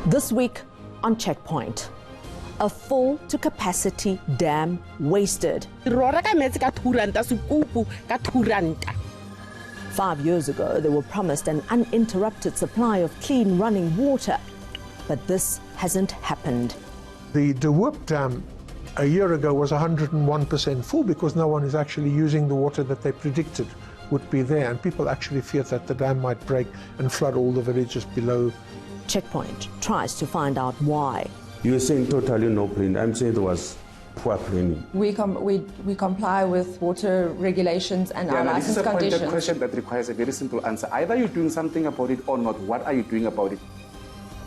This week on Checkpoint, a full to capacity dam wasted. 5 years ago, they were promised an uninterrupted supply of clean running water, but this hasn't happened. The De Hoop Dam a year ago was 101% full because no one is actually using the water that they predicted would be there, and people actually feared that the dam might break and flood all the villages below. Checkpoint tries to find out why. You are saying totally no planning. I'm saying there was poor planning. We comply with water regulations and our license conditions. This is a question that requires a very simple answer. Either you're doing something about it or not. What are you doing about it?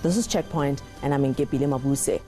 This is Checkpoint, and I'm Nkepile Mabuse.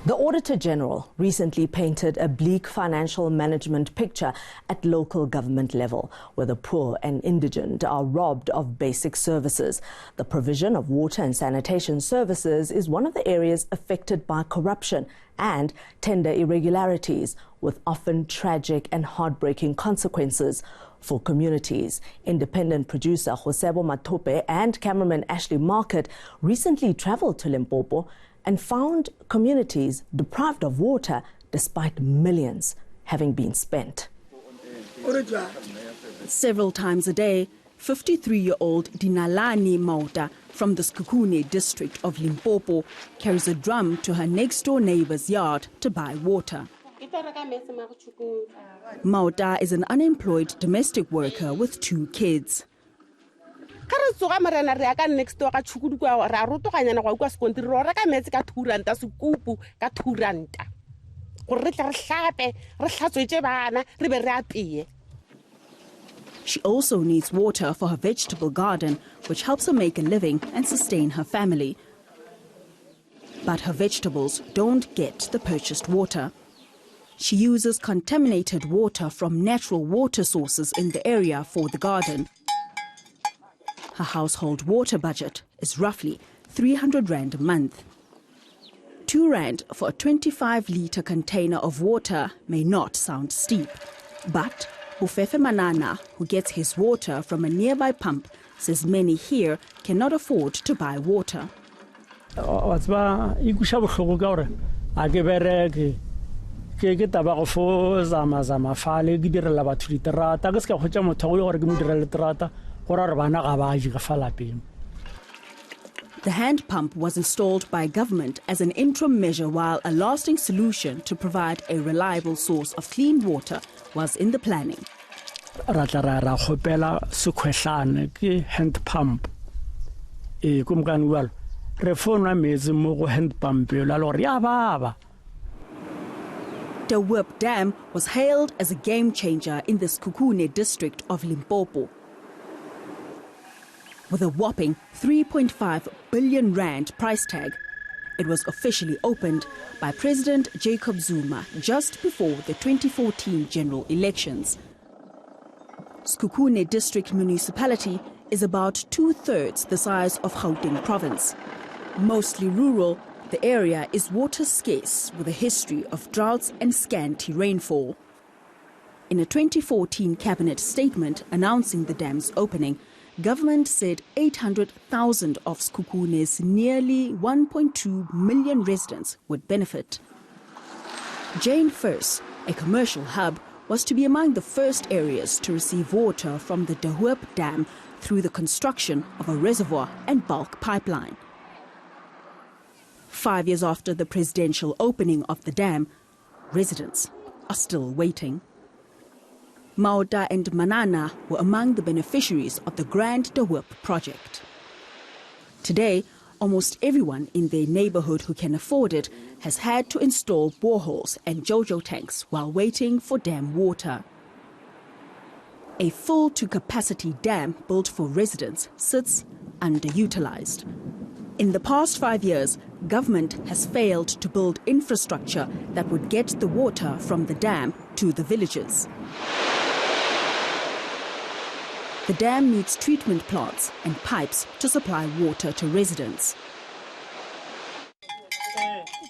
The Auditor General recently painted a bleak financial management picture at local government level, where the poor and indigent are robbed of basic services. The provision of water and sanitation services is one of the areas affected by corruption and tender irregularities, with often tragic and heartbreaking consequences for communities. Independent producer Josebo Matope and cameraman Ashley Market recently traveled to Limpopo and found communities deprived of water despite millions having been spent. Several times a day, 53-year-old Dinalani Mauta from the Sekhukhune district of Limpopo carries a drum to her next-door neighbor's yard to buy water. Mauta is an unemployed domestic worker with 2 kids. Next door ka chukudu ra rotoganyana go kwa skontiri ro reka metsi ka 2 ranta sekupu ka 2 ranta go re tla re hlape re hlatswetse bana re be re apeye. She also needs water for her vegetable garden, which helps her make a living and sustain her family. But her vegetables don't get the purchased water. She uses contaminated water from natural water sources in the area for the garden. Her household water budget is roughly 300 rand a month. 2 rand for a 25-litre container of water may not sound steep, but Bufefe Manana, who gets his water from a nearby pump, says many here cannot afford to buy water. The hand pump was installed by government as an interim measure while a lasting solution to provide a reliable source of clean water was in the planning. Hand pump. De Hoop Dam was hailed as a game changer in the Sekhukhune district of Limpopo. With a whopping 3.5 billion rand price tag, it was officially opened by President Jacob Zuma just before the 2014 general elections. Sekhukhune district municipality is about 2/3 the size of Gauteng province. Mostly rural, the area is water scarce with a history of droughts and scanty rainfall. In a 2014 cabinet statement announcing the dam's opening, government said 800,000 of Sekhukune's nearly 1.2 million residents would benefit. Jane First, a commercial hub, was to be among the first areas to receive water from the De Hoop Dam through the construction of a reservoir and bulk pipeline. 5 years after the presidential opening of the dam, residents are still waiting. Mauta and Manana were among the beneficiaries of the Grand De Hoop project. Today, almost everyone in their neighborhood who can afford it has had to install boreholes and JoJo tanks while waiting for dam water. A full-to-capacity dam built for residents sits underutilized. In the past 5 years, government has failed to build infrastructure that would get the water from the dam to the villages. The dam needs treatment plants and pipes to supply water to residents.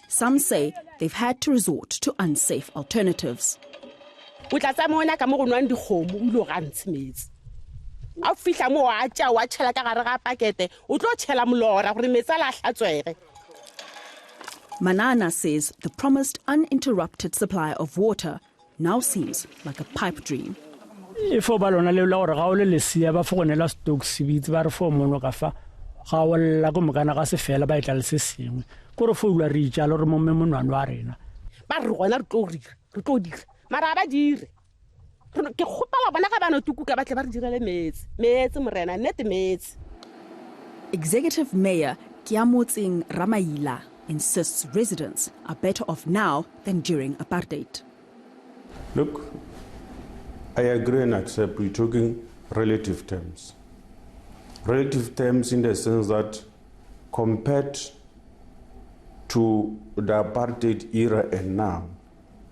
Some say they've had to resort to unsafe alternatives. Manana says the promised uninterrupted supply of water now seems like a pipe dream. If o balona le la gore ga o le lesia ba fogonela stock sibitse ba re fo mono ka fa ga o lla go mokana ga se fela ba itla le se sengwe go re foula re itjalo re mo monwana wa rena ba re gona re tlo dira mara ba dire ke khopala bona ga bana tukuka ba tle ba re direle metsi morena net metsi. Executive Mayor Kiamotsing Ramaila insists residents are better off now than during apartheid. Look, I agree and accept we're talking relative terms. Relative terms in the sense that compared to the apartheid era and now,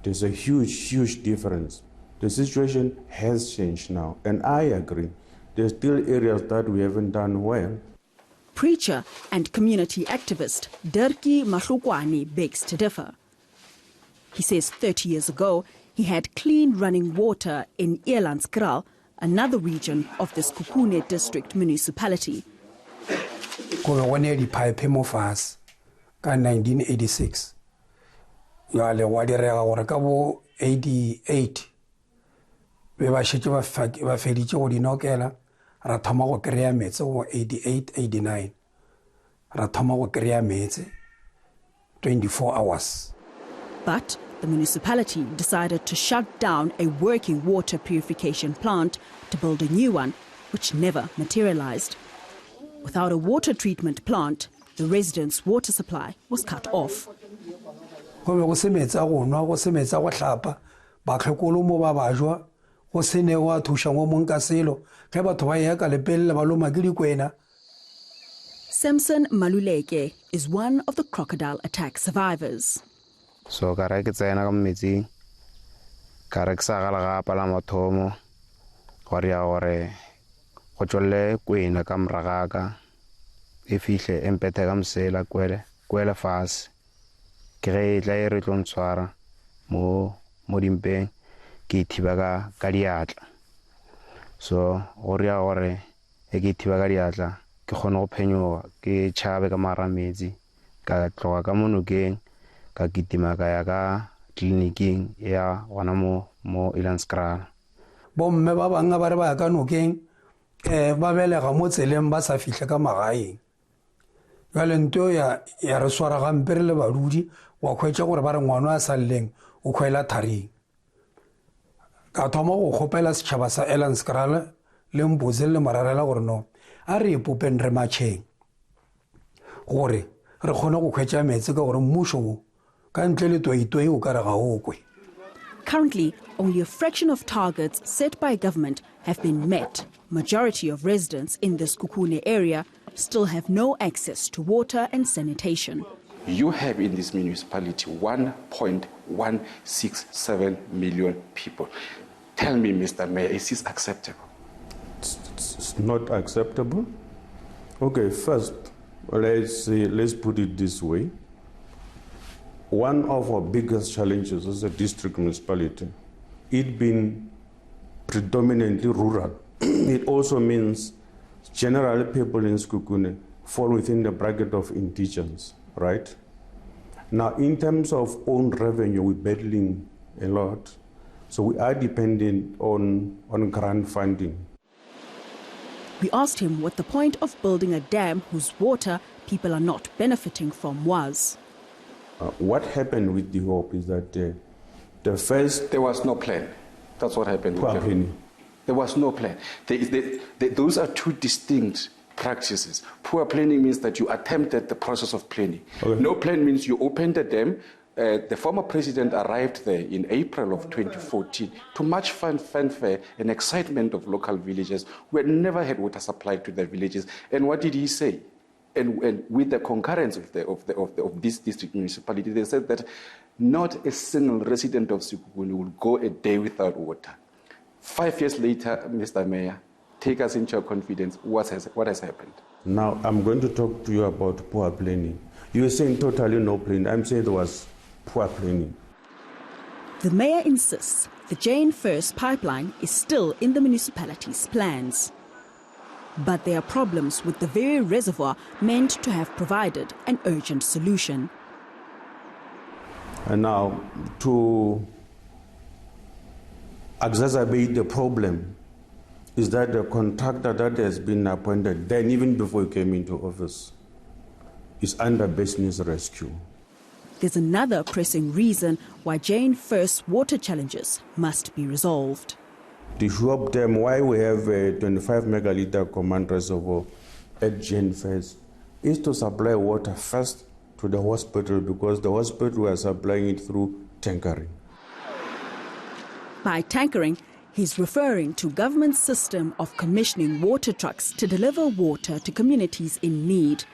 there's a huge difference. The situation has changed now, and I agree. There's still areas that we haven't done well. Preacher and community activist Dirki Mahlukwani begs to differ. He says 30 years ago, he had clean running water in Elandskral, another region of the Sekhukhune district municipality. When the pipe mo fast, in 1986, yale wadirega gore ka bo 88 be ba shetse ba feditse go dinokela ra thoma go kreya metse go 88 89 ra thoma go kreya metse 24 hours. But the municipality decided to shut down a working water purification plant to build a new one, which never materialized. Without a water treatment plant, the residents' water supply was cut off. Go se metsa go nwa go se metsa go hlapa ba tlhokolo mo ba bajwa go se ne wa thusha mo monka selo ge batho ba ya ka lepelle ba lo makedi kwena. Samson Maluleke is one of the crocodile attack survivors. So ka re ke tsena ka metsi ka re ke sa gala ga pala mathomo gore ya gore go tšolle kwena ka mragaka e fihle empete ka msela kwele fase ke ge tla e re tlo ntshwara mo dimpeng ke thiba ka diatla. So gore ya gore e ke thiba ka diatla ke kgone go phenyoga ke tšhabe ka marametsi ka tloga ka monokeng ka kitima ka ya ka kliniking ya gona mo Elandskral. Bomme ba banga ba re ba ka nokeng ba belega mo tseleng ba sa fihle ka magaeng. Jale nto ya re swara gampe re le badudi wa khwetša gore ba re ngwana a salleng o khwela tharing. Ka thoma go kgopela setšhaba sa Elandskral le mpoze le mararela gore no a re ipopeng re matšheng gore re kgone go khwetša metse ka gore mmušo ka ntle le toitoi o ka re ga o kwe. Currently, only a fraction of targets set by government have been met. Majority of residents in the Sekhukhune area still have no access to water and sanitation. You have in this municipality 1.167 million people. Tell me, Mr. Mayor, is this acceptable? It's not acceptable. Okay, first, let's put it this way. One of our biggest challenges as a district municipality, it being predominantly rural, it also means generally people in Sekhukhune fall within the bracket of indigents, right? Now, in terms of own revenue, we're battling a lot. So we are dependent on grant funding. We asked him what the point of building a dam whose water people are not benefiting from was. What happened with the Hope is that the first... There was no plan. That's what happened. There was no plan. Those are two distinct practices. Poor planning means that you attempted the process of planning. Okay. No plan means you opened the dam. The former president arrived there in April of 2014 to much fanfare and excitement of local villagers who had never had water supplied to their villages. And what did he say? And with the concurrence of this district municipality, they said that not a single resident of Sekhukhune will go a day without water. 5 years later, Mr. Mayor, take us into your confidence. What has happened? Now, I'm going to talk to you about poor planning. You were saying totally no planning. I'm saying there was poor planning. The mayor insists the Jane First pipeline is still in the municipality's plans. But there are problems with the very reservoir meant to have provided an urgent solution. And now, to exacerbate the problem, is that the contractor that has been appointed, then even before he came into office, is under business rescue. There's another pressing reason why Jane First's water challenges must be resolved. To help them, why we have a 25 megaliter command reservoir at Jane First is to supply water first to the hospital, because the hospital are supplying it through tankering. By tankering, he's referring to government's system of commissioning water trucks to deliver water to communities in need.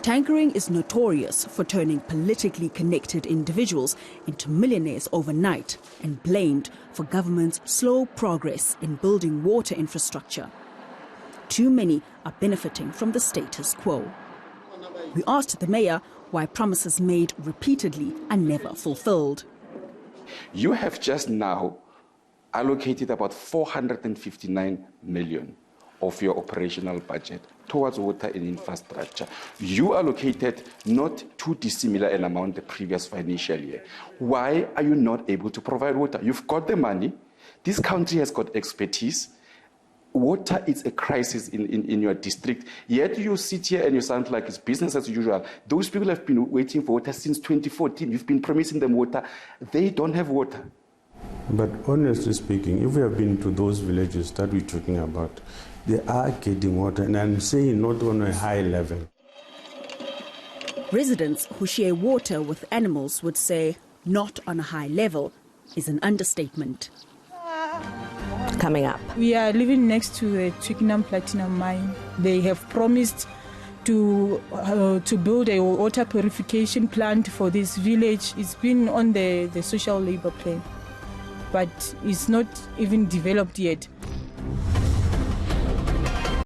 Tankering is notorious for turning politically connected individuals into millionaires overnight and blamed for government's slow progress in building water infrastructure. Too many are benefiting from the status quo. We asked the mayor why promises made repeatedly are never fulfilled. You have just now allocated about 459 million of your operational budget towards water and infrastructure. You allocated not too dissimilar an amount the previous financial year. Why are you not able to provide water? You've got the money. This country has got expertise. Water is a crisis in your district. Yet you sit here and you sound like it's business as usual. Those people have been waiting for water since 2014. You've been promising them water. They don't have water. But honestly speaking, if we have been to those villages that we're talking about, they are getting water, and I'm saying not on a high level. Residents who share water with animals would say not on a high level is an understatement. Coming up. We are living next to the Twickenham Platinum mine. They have promised to build a water purification plant for this village. It's been on the social labor plan, but it's not even developed yet.